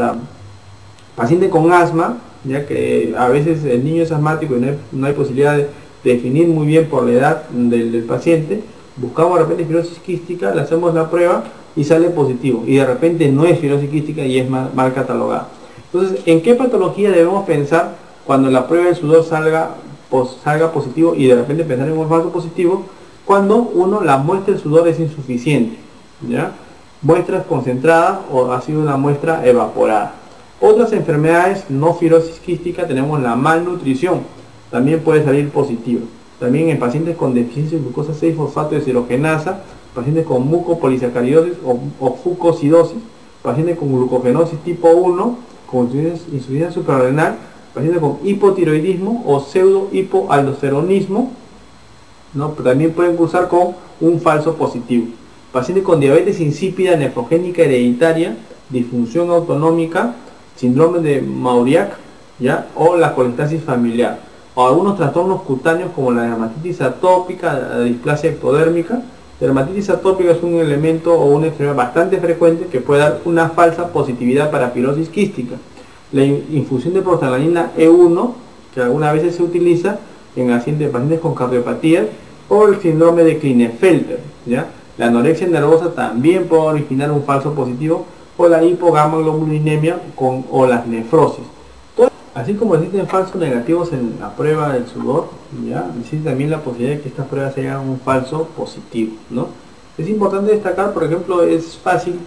sea, paciente con asma, ya que a veces el niño es asmático y no hay posibilidad de definir muy bien por la edad del paciente, buscamos de repente fibrosis quística, le hacemos la prueba y sale positivo, y de repente no es fibrosis quística y es mal catalogada. Entonces, ¿en qué patología debemos pensar cuando la prueba del sudor salga positivo y de repente pensar en un falso positivo? Cuando la muestra del sudor es insuficiente, ¿ya? Muestras concentradas o ha sido una muestra evaporada. Otras enfermedades no fibrosis quística tenemos la malnutrición, también puede salir positivo. También en pacientes con deficiencia de glucosa 6-fosfato deshidrogenasa, pacientes con mucopolisacaridosis o fucosidosis, pacientes con glucogenosis tipo 1, con insuficiencia suprarrenal, pacientes con hipotiroidismo o pseudo hipoaldosteronismo, ¿no? Pero también pueden cursar con un falso positivo. Pacientes con diabetes insípida nefrogénica hereditaria, disfunción autonómica, síndrome de Mauriac, ¿ya? O la colestasis familiar, o algunos trastornos cutáneos como la dermatitis atópica, la displasia ectodérmica. La dermatitis atópica es un elemento o una enfermedad bastante frecuente que puede dar una falsa positividad para fibrosis quística. La infusión de prostaglandina E1, que algunas veces se utiliza en pacientes con cardiopatías, o el síndrome de Klinefelter, ¿ya? La anorexia nervosa también puede originar un falso positivo, o la hipogamaglobulinemia o las nefrosis. Así como existen falsos negativos en la prueba del sudor, ¿ya? Existe también la posibilidad de que estas pruebas sean un falso positivo, ¿no? Es importante destacar, por ejemplo, es fácil,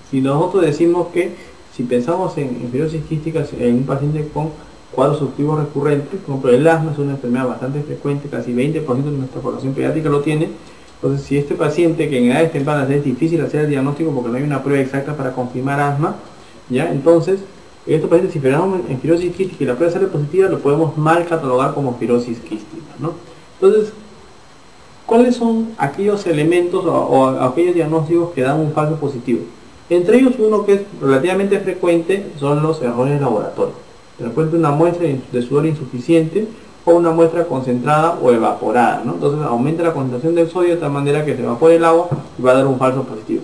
si nosotros decimos que si pensamos en fibrosis quística en un paciente con cuadros obstructivos recurrentes, por ejemplo el asma es una enfermedad bastante frecuente, casi 20% de nuestra población pediátrica lo tiene. Entonces, si este paciente que en edades tempranas es difícil hacer el diagnóstico porque no hay una prueba exacta para confirmar asma, ¿ya? Entonces, estos pacientes, si pensamos en fibrosis quística y la prueba sale positiva, lo podemos mal catalogar como fibrosis quística, ¿no? Entonces, ¿cuáles son aquellos elementos o aquellos diagnósticos que dan un falso positivo? Entre ellos, uno que es relativamente frecuente son los errores de laboratorio. De repente una muestra de sudor insuficiente o una muestra concentrada o evaporada, ¿no? Entonces aumenta la concentración del sodio de tal manera que se evapore el agua y va a dar un falso positivo.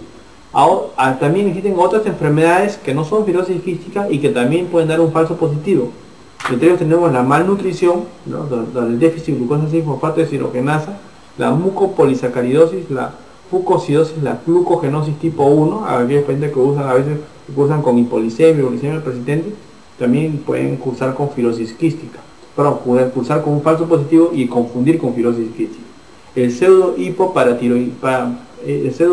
Ahora, también existen otras enfermedades que no son fibrosis quística y que también pueden dar un falso positivo. Entre ellos tenemos la malnutrición, ¿no? El déficit de glucosa 6-fosfato deshidrogenasa, la mucopolisacaridosis, la fucosidosis, la glucogenosis tipo 1, aquellos pacientes que a veces cursan con hipolicemia o glicemia persistente, también pueden cursar con fibrosis quística. Pero pueden cursar con un falso positivo y confundir con fibrosis quística. El pseudo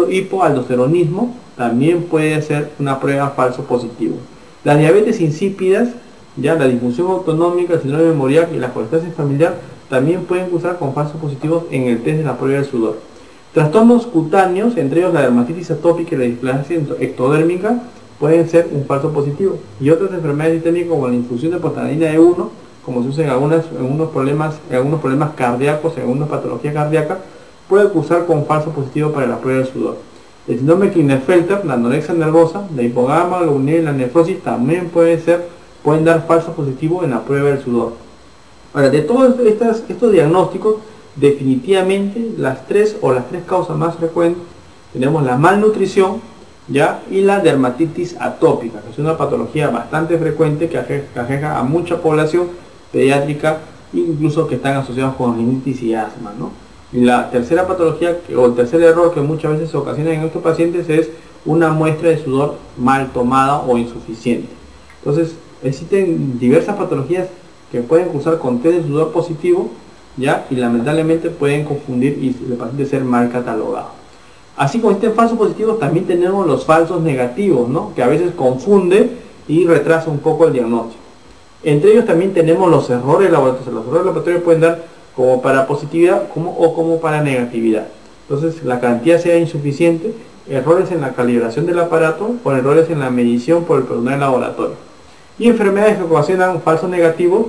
hipoaldosteronismo también puede ser una prueba falso positivo. Las diabetes insípidas, ya la disfunción autonómica, el síndrome de Mauriac y la colestasis familiar también pueden cursar con falsos positivos en el test de la prueba del sudor. Trastornos cutáneos, entre ellos la dermatitis atópica y la displasia ectodérmica, pueden ser un falso positivo. Y otras enfermedades sistémicas como la infusión de prostaglandina E1, como se usa en algunos problemas cardíacos, en algunas patologías cardíacas, puede cursar con falso positivo para la prueba del sudor. El síndrome de Klinefelter, la anorexia nervosa, la hipogamaglobulinemia y la nefrosis también pueden dar falso positivo en la prueba del sudor. Ahora, de todos estos diagnósticos, definitivamente las tres causas más frecuentes tenemos la malnutrición, ¿ya? Y la dermatitis atópica, que es una patología bastante frecuente que aqueja a mucha población pediátrica, incluso que están asociados con rinitis y asma, ¿no? Y la tercera patología o el tercer error que muchas veces se ocasiona en estos pacientes es una muestra de sudor mal tomada o insuficiente. Entonces, existen diversas patologías que pueden cursar con test de sudor positivo, ¿ya? Y lamentablemente pueden confundir y el paciente ser mal catalogado. Así como existen falsos positivos, también tenemos los falsos negativos, ¿no? Que a veces confunde y retrasa un poco el diagnóstico. Entre ellos también tenemos los errores laboratorios. Los errores laboratorios pueden dar como para positividad o como para negatividad. Entonces, la cantidad sea insuficiente, errores en la calibración del aparato o errores en la medición por el personal laboratorio. Y enfermedades que ocasionan falsos negativos,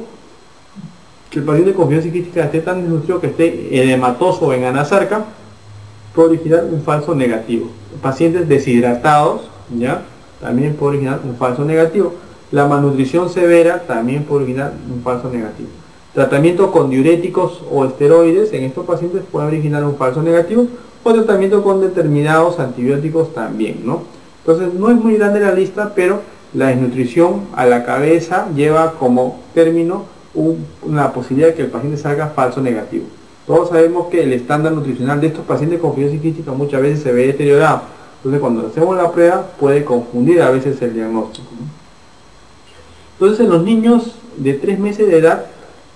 que el paciente con fibrosis quística esté tan desnutrido que esté edematoso o en anasarca, puede originar un falso negativo. Pacientes deshidratados, ¿ya? También puede originar un falso negativo. La malnutrición severa también puede originar un falso negativo. Tratamiento con diuréticos o esteroides en estos pacientes puede originar un falso negativo, o tratamiento con determinados antibióticos también, ¿no? Entonces no es muy grande la lista, pero la desnutrición a la cabeza lleva como término una posibilidad de que el paciente salga falso negativo. Todos sabemos que el estándar nutricional de estos pacientes con fibrosis quística muchas veces se ve deteriorado. Entonces cuando hacemos la prueba puede confundir a veces el diagnóstico, ¿no? Entonces en los niños de 3 meses de edad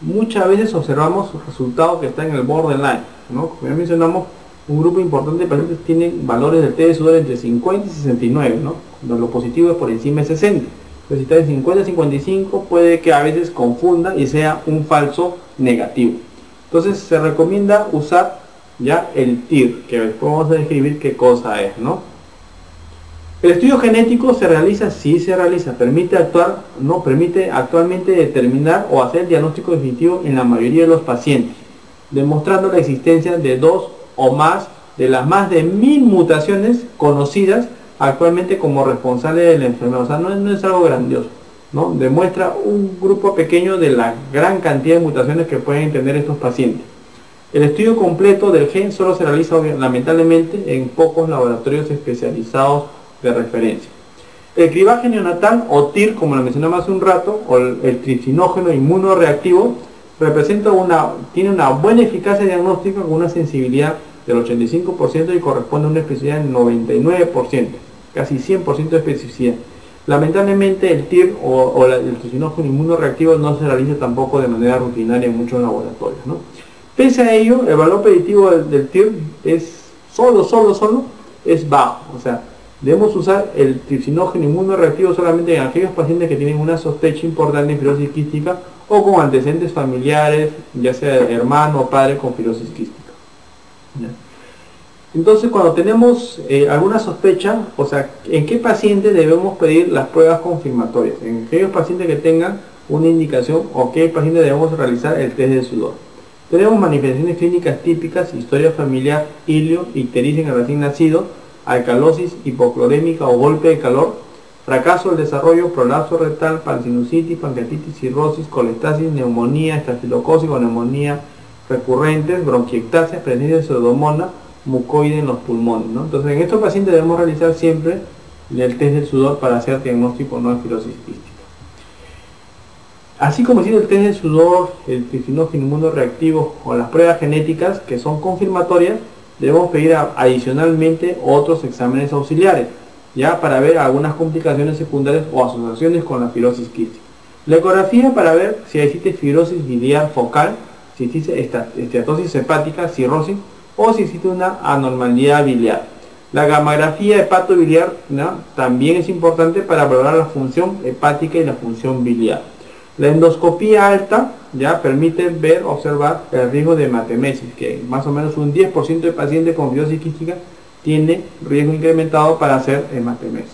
muchas veces observamos resultados que están en el borderline, ¿no? Como ya mencionamos, un grupo importante de pacientes tienen valores del T de sudor entre 50 y 69, ¿no? Cuando lo positivo es por encima de 60. Entonces si está en 50 a 55 puede que a veces confunda y sea un falso negativo. Entonces se recomienda usar ya el TIR, que después vamos a describir qué cosa es, ¿no? El estudio genético se realiza, sí se realiza, permite actualmente determinar o hacer el diagnóstico definitivo en la mayoría de los pacientes, demostrando la existencia de 2 o más de las más de 1000 mutaciones conocidas actualmente como responsables de la enfermedad. O sea, no es algo grandioso, ¿no? Demuestra un grupo pequeño de la gran cantidad de mutaciones que pueden tener estos pacientes. El estudio completo del gen solo se realiza lamentablemente en pocos laboratorios especializados de referencia. El cribaje neonatal o TIR, como lo mencionamos hace un rato, o el tripsinógeno inmunoreactivo, tiene una buena eficacia diagnóstica con una sensibilidad del 85% y corresponde a una especificidad del 99%, casi 100% de especificidad. Lamentablemente el TIR el tripsinógeno inmunoreactivo no se realiza tampoco de manera rutinaria en muchos laboratorios, ¿no? Pese a ello, el valor predictivo del TIR es solo es bajo, o sea, debemos usar el tripsinógeno inmunoreactivo solamente en aquellos pacientes que tienen una sospecha importante de fibrosis quística o con antecedentes familiares, ya sea hermano o padre con fibrosis quística. ¿Ya? Entonces, cuando tenemos alguna sospecha, o sea, ¿en qué paciente debemos pedir las pruebas confirmatorias? En aquellos pacientes que tengan una indicación o qué paciente debemos realizar el test de sudor. Tenemos manifestaciones clínicas típicas, historia familiar, ilio, ictericia en el recién nacido, alcalosis hipoclorémica o golpe de calor, fracaso del desarrollo, prolapso rectal, pansinusitis, pancreatitis, cirrosis, colestasis, neumonía, estafilocosis o neumonía recurrentes, bronquiectasia, presencia de pseudomonas, mucoide en los pulmones, ¿no? Entonces en estos pacientes debemos realizar siempre el test del sudor para hacer diagnóstico no de fibrosis quística. Así como existe el test del sudor, el tripsinógeno inmunoreactivo o las pruebas genéticas que son confirmatorias, debemos pedir adicionalmente otros exámenes auxiliares, ya para ver algunas complicaciones secundarias o asociaciones con la fibrosis quística. La ecografía para ver si existe fibrosis biliar focal, si existe esteatosis hepática, cirrosis, o si existe una anormalidad biliar. La gammagrafía hepatobiliar, ¿no?, también es importante para valorar la función hepática y la función biliar. La endoscopía alta ya permite observar el riesgo de hematemesis, que más o menos un 10% de pacientes con fibrosis quística tiene riesgo incrementado para hacer hematemesis.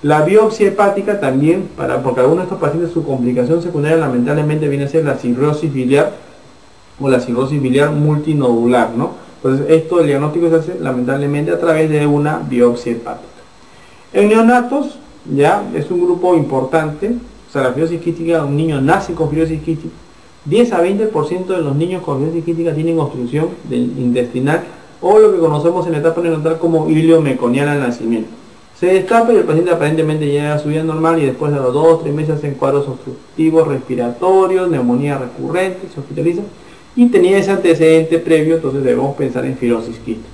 La biopsia hepática también, porque algunos de estos pacientes su complicación secundaria lamentablemente viene a ser la cirrosis biliar o la cirrosis biliar multinodular, ¿no? Entonces el diagnóstico se hace lamentablemente a través de una biopsia hepática. En neonatos ya es un grupo importante. O sea, la fibrosis quística, un niño nace con fibrosis quística, 10 a 20% de los niños con fibrosis quística tienen obstrucción intestinal o lo que conocemos en la etapa neonatal como ilio meconial al nacimiento. Se destapa y el paciente aparentemente llega a su vida normal y después de los 2 o 3 meses hacen cuadros obstructivos respiratorios, neumonía recurrente, se hospitaliza y tenía ese antecedente previo, entonces debemos pensar en fibrosis quística.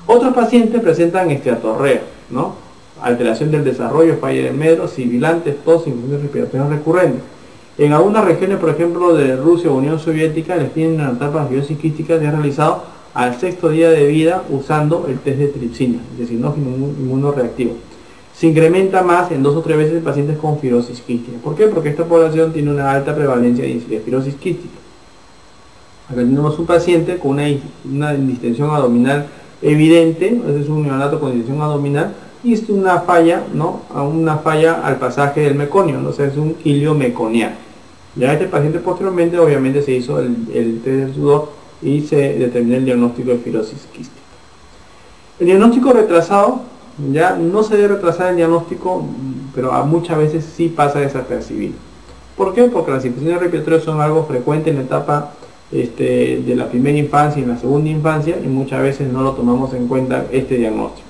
Otros pacientes presentan esteatorrea, ¿no?, alteración del desarrollo, falla del medro, sibilantes, tos, infecciones respiratorias recurrentes. En algunas regiones, por ejemplo, de Rusia o Unión Soviética, les tienen una etapa de fibrosis quística que es realizado al 6º día de vida usando el test de tripsina, el tripsinógeno inmunoreactivo. Se incrementa más en 2 o 3 veces en pacientes con fibrosis quística. ¿Por qué? Porque esta población tiene una alta prevalencia de fibrosis quística. Acá tenemos un paciente con una distensión abdominal evidente, ese es un neonato con distensión abdominal, y es una falla, ¿no?, una falla al pasaje del meconio, ¿no? O sea, es un ilio meconial. Ya este paciente posteriormente obviamente se hizo el test del sudor y se determinó el diagnóstico de fibrosis quística. El diagnóstico retrasado, ya no se debe retrasar el diagnóstico, pero muchas veces sí pasa desapercibido. ¿Por qué? Porque las infecciones respiratorias son algo frecuente en la etapa de la primera infancia y en la segunda infancia y muchas veces no lo tomamos en cuenta este diagnóstico.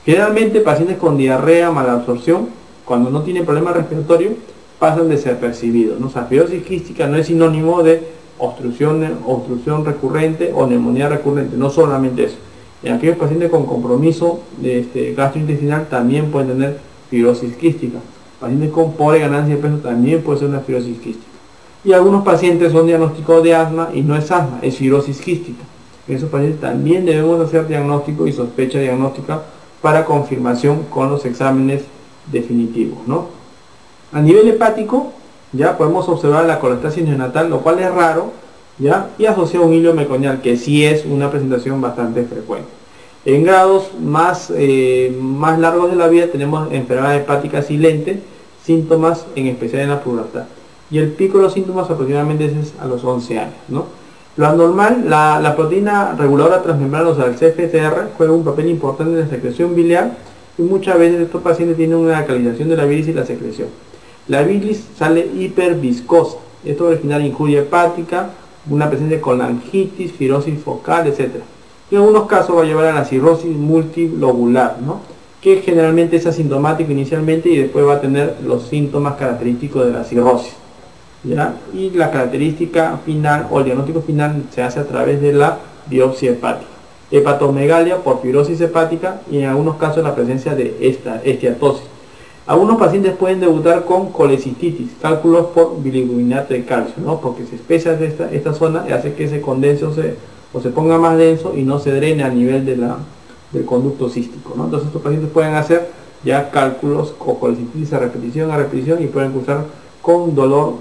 Generalmente pacientes con diarrea, malabsorción, cuando no tienen problema respiratorio, pasan desapercibidos, ¿no? O sea, fibrosis quística no es sinónimo de obstrucción recurrente o neumonía recurrente, no solamente eso. En aquellos pacientes con compromiso gastrointestinal también pueden tener fibrosis quística. Pacientes con pobre ganancia de peso también puede ser una fibrosis quística. Y algunos pacientes son diagnosticados de asma y no es asma, es fibrosis quística. En esos pacientes también debemos hacer diagnóstico y sospecha diagnóstica para confirmación con los exámenes definitivos, ¿no? A nivel hepático, ya podemos observar la colestasis neonatal, lo cual es raro, ¿ya? Y asociado a un hilo meconial, que sí es una presentación bastante frecuente. En grados más largos de la vida tenemos enfermedad hepática silente, síntomas en especial en la pubertad. Y el pico de los síntomas aproximadamente es a los 11 años, ¿no? Lo anormal, la proteína reguladora transmembrana, o sea, el CFTR, juega un papel importante en la secreción biliar y muchas veces estos pacientes tienen una alcalinización de la bilis y la secreción. La bilis sale hiperviscosa. Esto va a originar injuria hepática, una presencia de colangitis, fibrosis focal, etc. Y en algunos casos va a llevar a la cirrosis multilobular, ¿no? Que generalmente es asintomático inicialmente y después va a tener los síntomas característicos de la cirrosis, ¿ya? Y la característica final o el diagnóstico final se hace a través de la biopsia hepática. Hepatomegalia por fibrosis hepática y en algunos casos la presencia de esteatosis. Algunos pacientes pueden debutar con colecistitis, cálculos por bilirrubinato de calcio, ¿no? Porque se espesa esta zona y hace que se condense o se ponga más denso y no se drene a nivel del conducto cístico, ¿no? Entonces estos pacientes pueden hacer ya cálculos o colecistitis a repetición y pueden cursar con dolor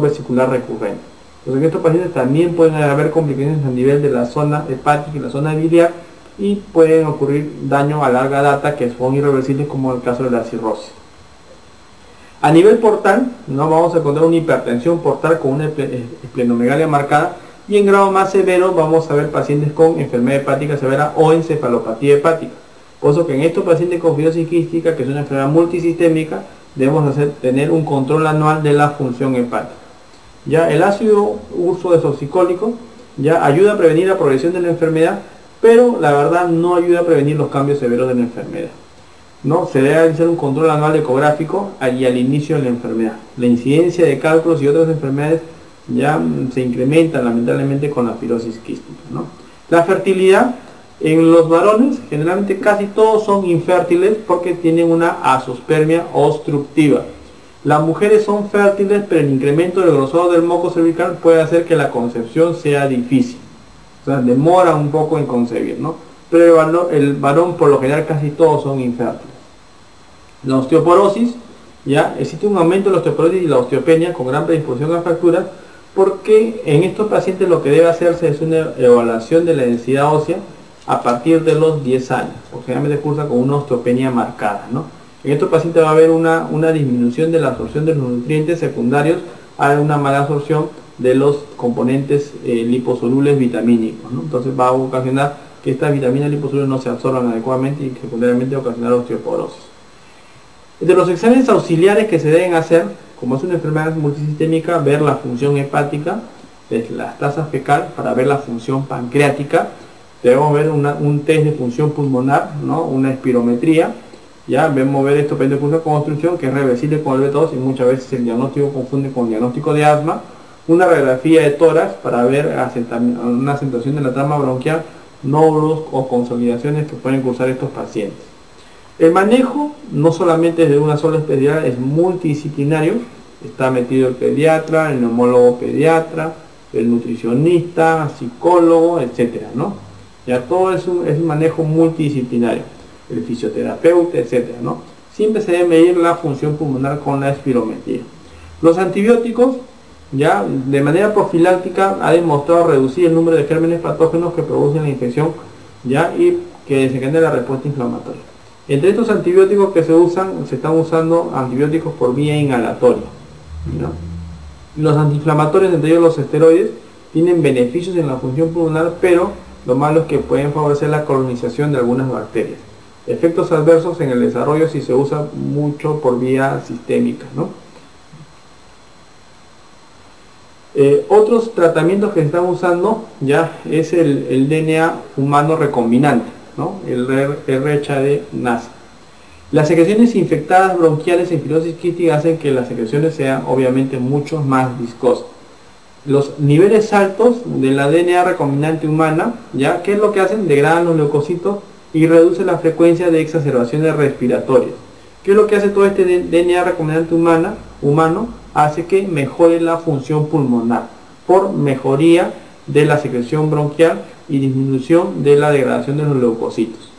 vesicular recurrente. Entonces en estos pacientes también pueden haber complicaciones a nivel de la zona hepática y la zona biliar y pueden ocurrir daño a larga data que son irreversibles, como el caso de la cirrosis. A nivel portal, no vamos a encontrar una hipertensión portal con una esplenomegalia marcada, y en grado más severo vamos a ver pacientes con enfermedad hepática severa o encefalopatía hepática. Por eso que en estos pacientes con fibrosis quística, que es una enfermedad multisistémica, debemos tener un control anual de la función hepática. Ya el ácido urso desoxicólico ya ayuda a prevenir la progresión de la enfermedad, pero la verdad no ayuda a prevenir los cambios severos de la enfermedad, ¿no? Se debe hacer un control anual ecográfico y al inicio de la enfermedad. La incidencia de cálculos y otras enfermedades ya se incrementa lamentablemente con la fibrosis quística, ¿no? La fertilidad en los varones, generalmente casi todos son infértiles porque tienen una azoospermia obstructiva. Las mujeres son fértiles, pero el incremento del grosor del moco cervical puede hacer que la concepción sea difícil. O sea, demora un poco en concebir, ¿no? Pero el varón por lo general casi todos son infértiles. La osteoporosis, ya existe un aumento de la osteoporosis y la osteopenia con gran predisposición a fracturas, porque en estos pacientes lo que debe hacerse es una evaluación de la densidad ósea a partir de los 10 años, porque generalmente cursa con una osteopenia marcada, ¿no? En estos pacientes va a haber una disminución de la absorción de los nutrientes secundarios a una mala absorción de los componentes liposolubles vitamínicos, ¿no? Entonces va a ocasionar que estas vitaminas liposolubles no se absorban adecuadamente y secundariamente ocasionar osteoporosis. De los exámenes auxiliares que se deben hacer, como es una enfermedad multisistémica, ver la función hepática, las tasas fecal para ver la función pancreática, debemos ver un test de función pulmonar, ¿no? Una espirometría, ya vemos ver esto de curso con obstrucción que es reversible con el B2 y muchas veces el diagnóstico confunde con el diagnóstico de asma. Una radiografía de tórax para ver una acentuación de la trama bronquial, nódulos o consolidaciones que pueden cursar estos pacientes. El manejo no solamente es de una sola especialidad, es multidisciplinario. Está metido el pediatra, el neumólogo pediatra, el nutricionista, psicólogo, etcétera, ¿no? Ya todo es un manejo multidisciplinario, el fisioterapeuta, etcétera, ¿no? Siempre se debe medir la función pulmonar con la espirometría. Los antibióticos, ya de manera profiláctica, ha demostrado reducir el número de gérmenes patógenos que producen la infección, ya, y que desencadena la respuesta inflamatoria. Entre estos antibióticos que se están usando antibióticos por vía inhalatoria, ¿no? Los antiinflamatorios, entre ellos los esteroides, tienen beneficios en la función pulmonar, pero lo malo es que pueden favorecer la colonización de algunas bacterias. Efectos adversos en el desarrollo si se usa mucho por vía sistémica, ¿no? Otros tratamientos que se están usando ya es el DNA humano recombinante, ¿no? El RHD-NASA. Las secreciones infectadas bronquiales en fibrosis quística hacen que las secreciones sean obviamente mucho más viscosas. Los niveles altos de la DNA recombinante humana, ¿ya? ¿Qué es lo que hacen? Degradan los leucocitos y reducen la frecuencia de exacerbaciones respiratorias. ¿Qué es lo que hace todo este DNA recombinante humano? Hace que mejore la función pulmonar por mejoría de la secreción bronquial y disminución de la degradación de los leucocitos.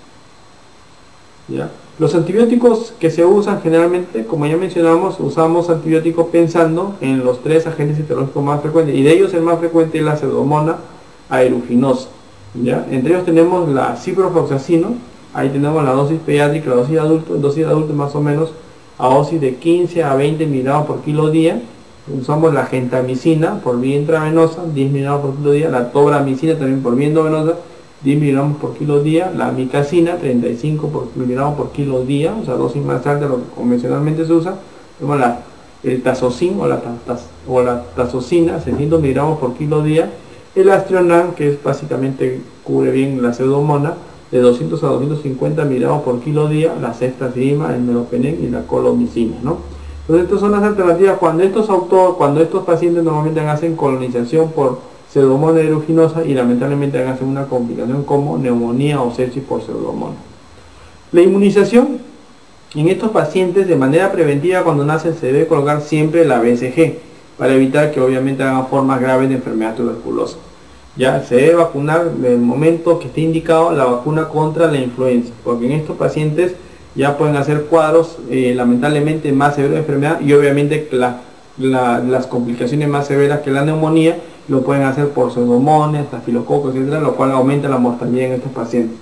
¿Ya? Los antibióticos que se usan generalmente, como ya mencionamos, usamos antibióticos pensando en los 3 agentes etiológicos más frecuentes, y de ellos el más frecuente es la Pseudomonas aeruginosa. ¿Ya? Entre ellos tenemos la ciprofloxacino, ahí tenemos la dosis pediátrica, la dosis de adulto más o menos a dosis de 15 a 20 miligramos por kilo día. Usamos la gentamicina por vía intravenosa, 10 miligramos por kilo día, la tobramicina también por vía endovenosa, 10 miligramos por kilo día, la amicacina 35 miligramos por kilo día, o sea, dosis más alta de lo que convencionalmente se usa. Tenemos el tazocin o la tazocina, 600 miligramos por kilo día, el Astronan, que es básicamente cubre bien la Pseudomonas, de 200 a 250 miligramos por kilo día, la ceftazidima, el meropenem y la colomicina, ¿no? Entonces estas son las alternativas cuando estos pacientes normalmente hacen colonización por Pseudomonas aeruginosa y lamentablemente hacen una complicación como neumonía o sepsis por Pseudomonas. La inmunización en estos pacientes de manera preventiva cuando nacen se debe colocar siempre la BCG para evitar que obviamente hagan formas graves de enfermedad tuberculosa. Ya se debe vacunar en el momento que esté indicado la vacuna contra la influenza, porque en estos pacientes ya pueden hacer cuadros lamentablemente más severos de enfermedad y obviamente las complicaciones más severas que la neumonía lo pueden hacer por pseudomonas, estafilococos, etcétera, lo cual aumenta la mortalidad en estos pacientes.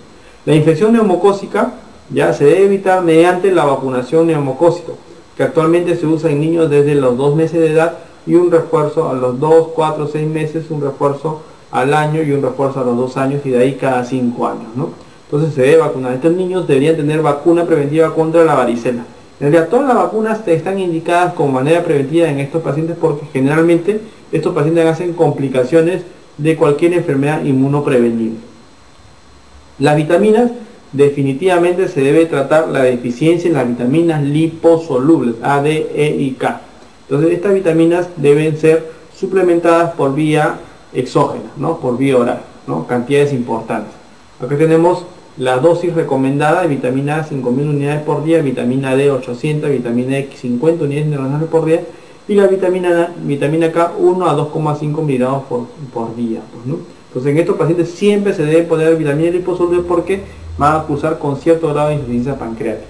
La infección neumocócica ya se debe evitar mediante la vacunación neumocócica, que actualmente se usa en niños desde los 2 meses de edad y un refuerzo a los 2, 4, 6 meses, un refuerzo al año y un refuerzo a los 2 años y de ahí cada 5 años, ¿no? Entonces se debe vacunar. Estos niños deberían tener vacuna preventiva contra la varicela. En realidad todas las vacunas están indicadas como manera preventiva en estos pacientes porque generalmente estos pacientes hacen complicaciones de cualquier enfermedad inmunoprevenible. Las vitaminas, definitivamente se debe tratar la deficiencia en las vitaminas liposolubles A, D, E y K. Entonces estas vitaminas deben ser suplementadas por vía exógena, ¿no? Por vía oral, ¿no? Cantidades importantes. Acá tenemos la dosis recomendada de vitamina A 5000 unidades por día, vitamina D 800, vitamina E 50 unidades internacionales por día y la vitamina K 1 a 2,5 miligramos por día, pues, ¿no? Entonces en estos pacientes siempre se debe poner vitamina liposoluble porque van a cursar con cierto grado de insuficiencia pancreática.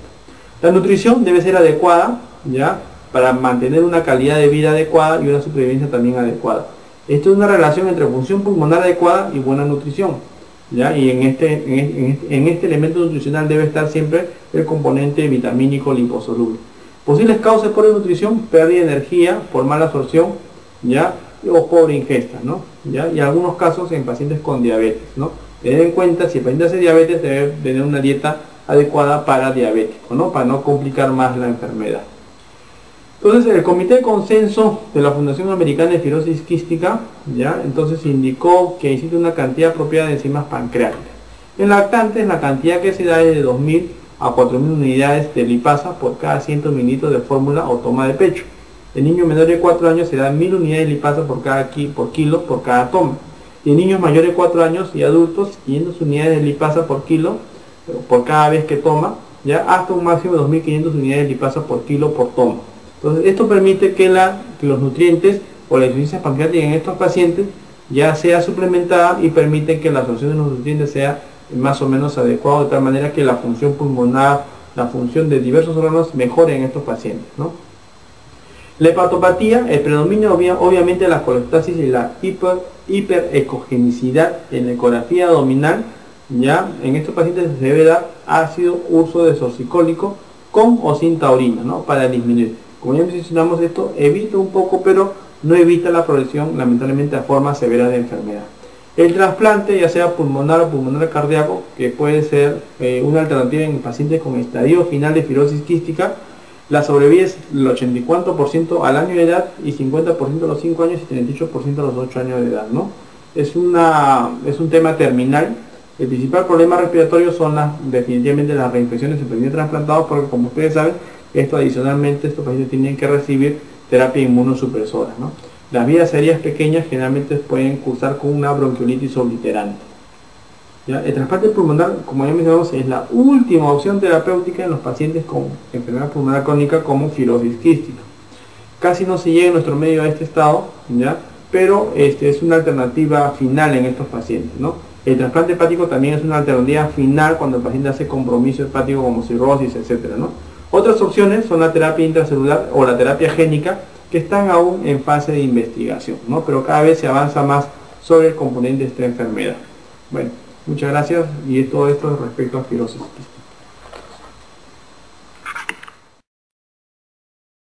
La nutrición debe ser adecuada, ¿ya? Para mantener una calidad de vida adecuada y una supervivencia también adecuada. Esto es una relación entre función pulmonar adecuada y buena nutrición, ¿ya? Y en este elemento nutricional debe estar siempre el componente vitamínico liposoluble. Posibles causas por desnutrición: pérdida de energía por mala absorción, ¿ya? O pobre ingesta, ¿no? ¿Ya? Y algunos casos en pacientes con diabetes, ¿no? Tener en cuenta, si el paciente hace diabetes, debe tener una dieta adecuada para diabético, ¿no? Para no complicar más la enfermedad. Entonces el Comité de Consenso de la Fundación Americana de Fibrosis Quística, ¿ya? Entonces indicó que existe una cantidad apropiada de enzimas pancreáticas. En lactantes la cantidad que se da es de 2000 a 4000 unidades de lipasa por cada 100 mililitros de fórmula o toma de pecho. En niños menores de 4 años se dan 1000 unidades de lipasa por kilo por cada toma. Y en niños mayores de 4 años y adultos 500 unidades de lipasa por kilo por cada vez que toma, ya hasta un máximo de 2500 unidades de lipasa por kilo por toma. Entonces esto permite que los nutrientes o la insuficiencia pancreática en estos pacientes ya sea suplementada y permite que la absorción de los nutrientes sea más o menos adecuada, de tal manera que la función pulmonar, la función de diversos órganos mejore en estos pacientes, ¿no? La hepatopatía, el predominio obviamente de la colestasis y la hiperecogenicidad en la ecografía abdominal, ya en estos pacientes se debe dar ácido uso de desoxicólico con o sin taurina, ¿no? Para disminuir. Como ya mencionamos, esto evita un poco, pero no evita la progresión lamentablemente a formas severas de enfermedad. El trasplante, ya sea pulmonar o pulmonar cardíaco, que puede ser una alternativa en pacientes con estadio final de fibrosis quística, la sobrevida es el 84% al año de edad y 50% a los 5 años y 38% a los 8 años de edad, ¿no? Es un tema terminal, El principal problema respiratorio son definitivamente las reinfecciones en pacientes trasplantados, porque como ustedes saben, adicionalmente estos pacientes tienen que recibir terapia inmunosupresora, ¿no? Las vías aéreas pequeñas generalmente pueden cursar con una bronquiolitis obliterante. ¿Ya? El trasplante pulmonar, como ya mencionamos, es la última opción terapéutica en los pacientes con enfermedad pulmonar crónica como fibrosis quística. Casi no se llega en nuestro medio a este estado, ¿ya? Pero es una alternativa final en estos pacientes, ¿no? El trasplante hepático también es una alternativa final cuando el paciente hace compromiso hepático como cirrosis, etc., ¿no? Otras opciones son la terapia intracelular o la terapia génica, que están aún en fase de investigación, ¿no? Pero cada vez se avanza más sobre el componente de esta enfermedad. Bueno, muchas gracias, y todo esto respecto a fibrosis quística.